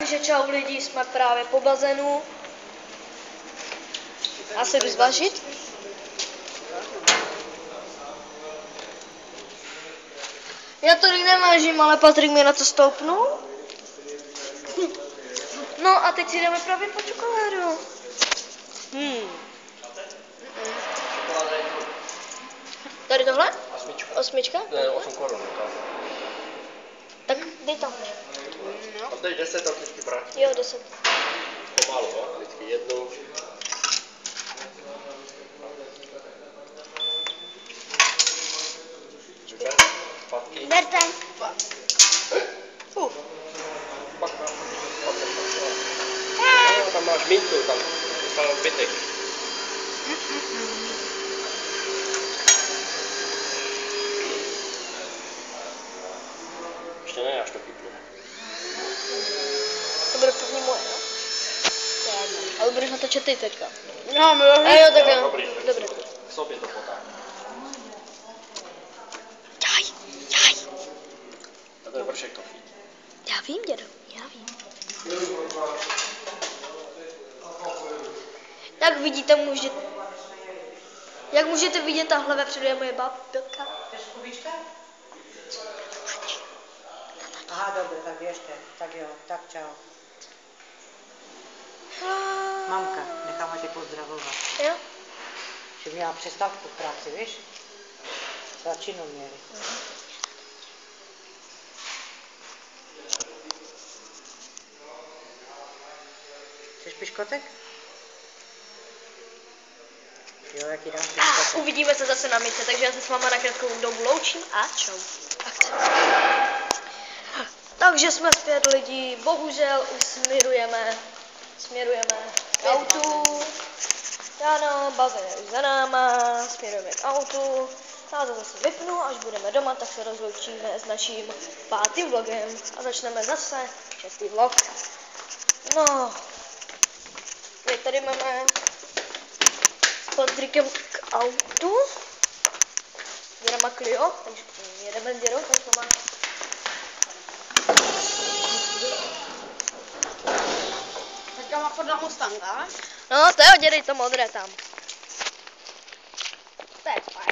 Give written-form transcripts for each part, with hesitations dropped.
Takže čau lidi, jsme právě po bazénu. Asi jdu zvažit. Já to nevážím, ale Patrik mi na to stoupnul. No a teď si jdeme právě po čokoládu. Tady tohle? Osmička? Ne, 8 korun. Tak dej tam. A teď 10 a vždycky brát. Jo, 10. Pomalu, jo? Vždycky jednu. Zpátky. Berte. Pak. Tam máš mintu, tam dostal zbytek. Ještě ne, až to kypne. To bude první moje, no? Ale budeš natočit ty teďka. No, A jo, tak jo. Dobrý. Dobré. K sobě to potáhne. Jaj. A to je vršek to. Já vím, dědo, já vím. Tak vidíte, jak můžete vidět, tahle vepředu je moje babka. Aha, dobře, tak běžte. Tak jo, tak čau. Mamka, necháme tě pozdravovat. Jo? Že měla přestávku v práci, víš? Svačinu měli. Chceš piškotek? Jo, jak ti dám piškotek. Uvidíme se zase na místě, takže já se s váma na krátkou dobu loučím a čau. Takže jsme zpět lidi, bohužel už směrujeme k autu. Ano, bazén je už za náma, směrujeme k autu. Já to zase vypnu, až budeme doma, tak se rozloučíme s naším 5. vlogem a začneme zase 6. vlog. No, teď tady máme s Patrikem k autu. Děda má Clio, takže jedeme s dědou, tak to má. Teďka má Forda Mustanga. No, to jo, dědej to modré tam. To je fajn.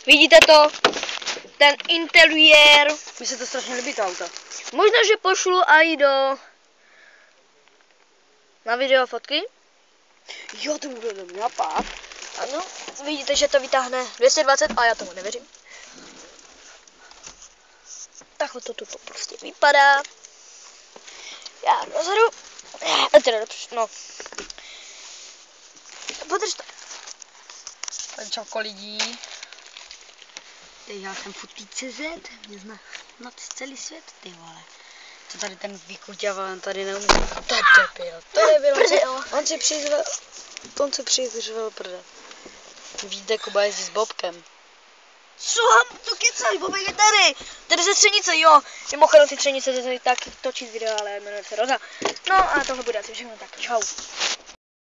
Vidíte to? Ten interiér. Mně se to strašně líbí, to auto. Možná, že pošlu i na video fotky. Jo, to bude dobrý nápad. Ano, vidíte, že to vytáhne 220 a já tomu nevěřím. Takhle to tu prostě vypadá. Já rozhodu. Teda dopředu, no. Podrž to. Tak čauko lidí. Já jsem Futí.cz, mě zná na celý svět, ty vole. Co tady ten vykuťavan tady neumí. To nebylo. On si přizval prde. Vidíte, Kuba jezdí s Bobkem. Co? To kecaj, Bobek je tady. Tady ze Třenice, jo. Mimochodem ty Třenice tady taky točit video, ale jmenuje se Roza. No a tohle bude asi všechno, tak čau.